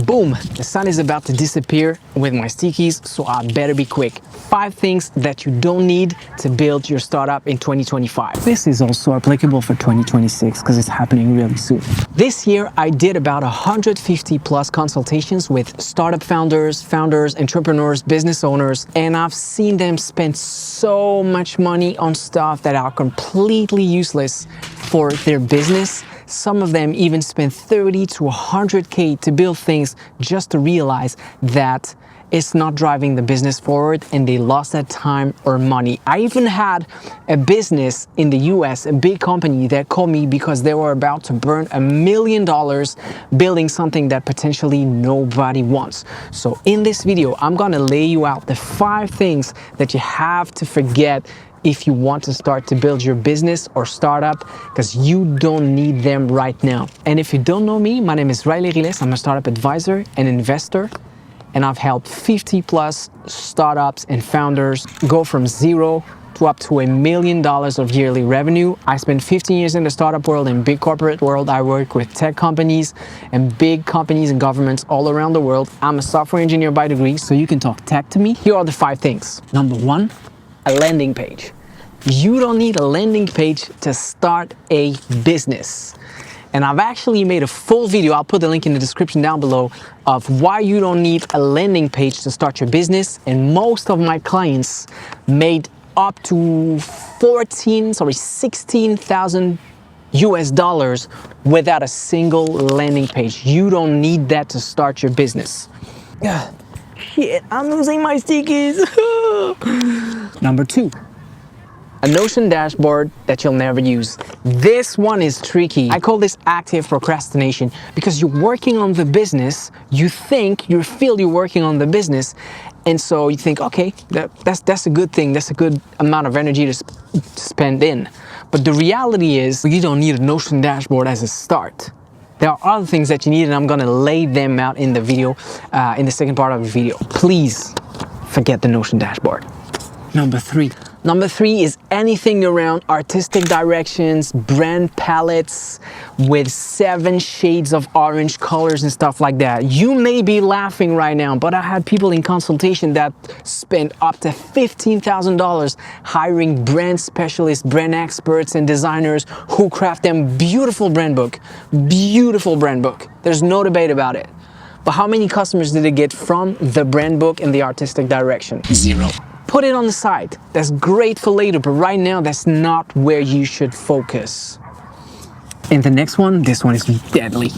Boom, the sun is about to disappear with my stickies, so I better be quick. 5 things that you don't need to build your startup in 2025. This is also applicable for 2026 because it's happening really soon. This year, I did about 150 plus consultations with startup founders, entrepreneurs, business owners, and I've seen them spend so much money on stuff that are completely useless for their business. Some of them even spend 30 to 100K to build things just to realize that it's not driving the business forward and they lost that time or money. I even had a business in the US, a big company that called me because they were about to burn $1 million building something that potentially nobody wants. So in this video, I'm gonna lay you out the 5 things that you have to forget if you want to start to build your business or startup, because you don't need them right now. And if you don't know me, my name is Riley Riles. I'm a startup advisor and investor, and I've helped 50 plus startups and founders go from 0 to up to $1 million of yearly revenue. I spent 15 years in the startup world and big corporate world. I work with tech companies and big companies and governments all around the world. I'm a software engineer by degree, so you can talk tech to me. Here are the 5 things. Number 1, a landing page. You don't need a landing page to start a business. And I've actually made a full video, I'll put the link in the description down below, of why you don't need a landing page to start your business. And most of my clients made up to $16,000 US without a single landing page. You don't need that to start your business. Shit, I'm losing my stickies. Number 2, a Notion dashboard that you'll never use. This one is tricky. I call this active procrastination because you're working on the business, you feel you're working on the business, and so you think, okay, that's a good thing, that's a good amount of energy to spend in. But the reality is, you don't need a Notion dashboard as a start. There are other things that you need, and I'm gonna lay them out in the video, in the second part of the video. Please forget the Notion dashboard. Number 3 is anything around artistic directions, brand palettes with 7 shades of orange colors and stuff like that. You may be laughing right now, but I had people in consultation that spent up to $15,000 hiring brand specialists, brand experts, and designers who craft them beautiful brand book. Beautiful brand book. There's no debate about it. But how many customers did it get from the brand book and the artistic direction? 0. Put it on the side. That's great for later, but right now, that's not where you should focus. And the next one, this one is deadly.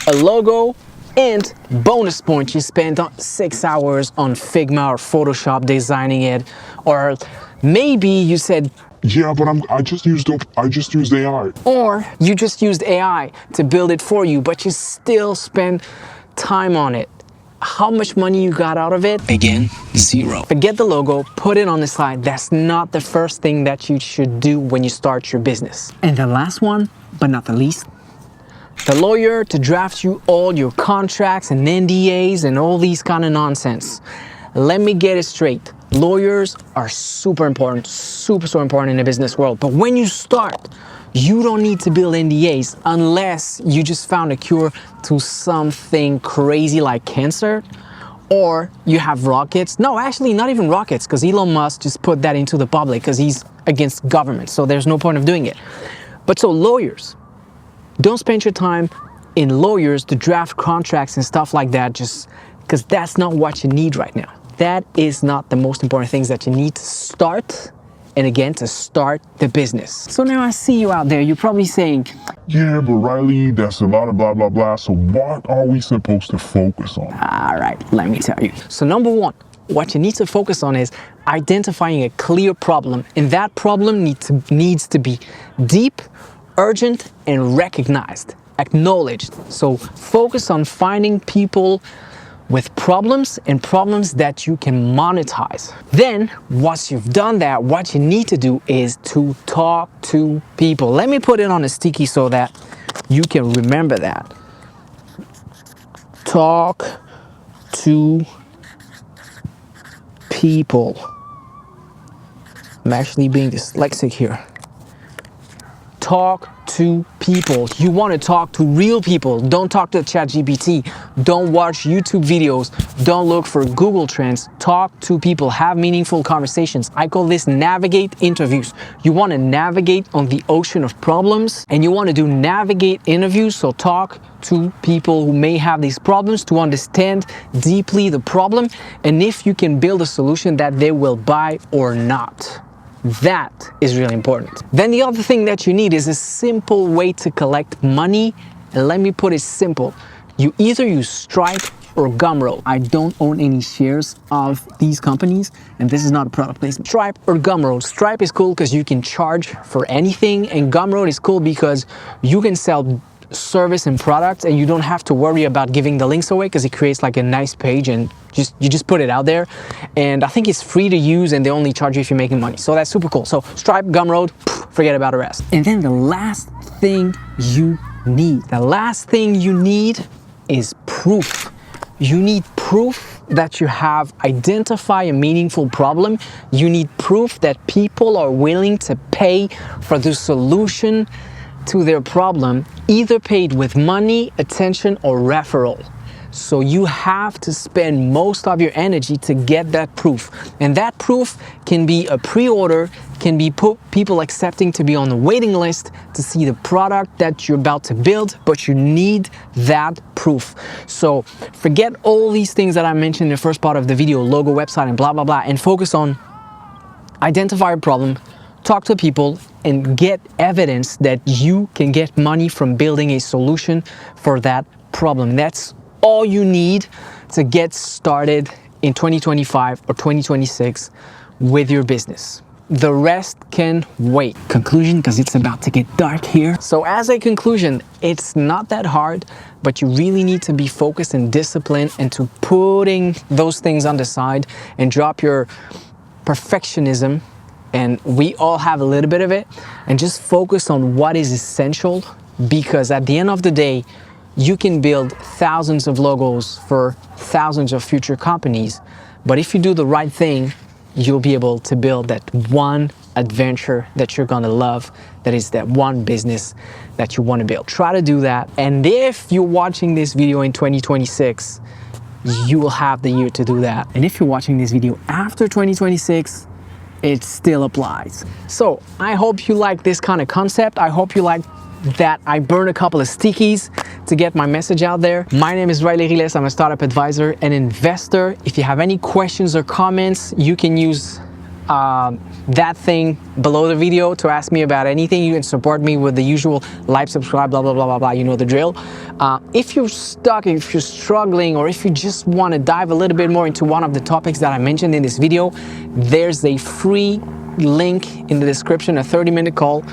A logo and bonus points. You spent 6 hours on Figma or Photoshop designing it, or maybe you said, yeah, but I just used AI. Or you just used AI to build it for you, but you still spend time on it. How much money you got out of it? Again, 0. Forget the logo, put it on the side. That's not the first thing that you should do when you start your business. And the last one, but not the least, the lawyer to draft you all your contracts and NDAs and all these kind of nonsense. Let me get it straight. Lawyers are super important, so important in the business world. But when you start, you don't need to build NDAs unless you just found a cure to something crazy like cancer, or you have rockets. No, actually not even rockets, because Elon Musk just put that into the public because he's against government. So there's no point of doing it. But so lawyers, don't spend your time in lawyers to draft contracts and stuff like that, just because that's not what you need right now. That is not the most important things that you need to start. And again, to start the business. So now I see you out there, you're probably saying, yeah, but Riley, that's a lot of blah, blah, blah. So what are we supposed to focus on? All right, let me tell you. So number 1, what you need to focus on is identifying a clear problem. And that problem needs to be deep, urgent, and recognized, acknowledged. So focus on finding people with problems and problems that you can monetize. Then, once you've done that, what you need to do is to talk to people. Let me put it on a sticky so that you can remember that. Talk to people. I'm actually being dyslexic here. Talk to people. You want to talk to real people. Don't talk to ChatGPT. Don't watch YouTube videos. Don't look for Google Trends. Talk to people. Have meaningful conversations. I call this navigate interviews. You want to navigate on the ocean of problems, and you want to do navigate interviews. So talk to people who may have these problems to understand deeply the problem, and if you can build a solution that they will buy or not. That is really important. Then the other thing that you need is a simple way to collect money. And let me put it simple. You either use Stripe or Gumroad. I don't own any shares of these companies, and this is not a product placement. Stripe or Gumroad. Stripe is cool because you can charge for anything, and Gumroad is cool because you can sell service and products and you don't have to worry about giving the links away, because it creates like a nice page and you just put it out there. And I think it's free to use, and they only charge you if you're making money. So that's super cool. So Stripe, Gumroad, forget about the rest. And then the last thing you need is proof. You need proof that you have identified a meaningful problem. You need proof that people are willing to pay for the solution to their problem, either paid with money, attention, or referral. So you have to spend most of your energy to get that proof. And that proof can be a pre-order, can be people accepting to be on the waiting list to see the product that you're about to build, but you need that proof. So forget all these things that I mentioned in the first part of the video, logo, website, and blah, blah, blah, and focus on identify a problem, talk to people, and get evidence that you can get money from building a solution for that problem. That's all you need to get started in 2025 or 2026 with your business. The rest can wait. Conclusion, because it's about to get dark here. So as a conclusion, it's not that hard, but you really need to be focused and disciplined into putting those things on the side and drop your perfectionism. And we all have a little bit of it, and just focus on what is essential, because at the end of the day, you can build thousands of logos for thousands of future companies. But if you do the right thing, you'll be able to build that one adventure that you're gonna love, that is that one business that you wanna build. Try to do that. And if you're watching this video in 2026, you will have the year to do that. And if you're watching this video after 2026, it still applies. So I hope you like this kind of concept. I hope you like that I burned a couple of stickies to get my message out there. My name is Riley Riles. I'm a startup advisor and investor. If you have any questions or comments, you can use that thing below the video to ask me about anything. You can support me with the usual like, subscribe, blah, blah, blah, blah, blah. You know the drill. If you're stuck, if you're struggling, or if you just want to dive a little bit more into one of the topics that I mentioned in this video, there's a free link in the description, a 30-minute call.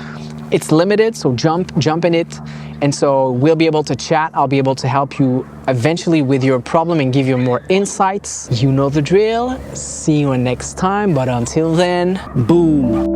It's limited, so jump in it. And so we'll be able to chat. I'll be able to help you eventually with your problem and give you more insights. You know the drill. See you next time, but until then, boom.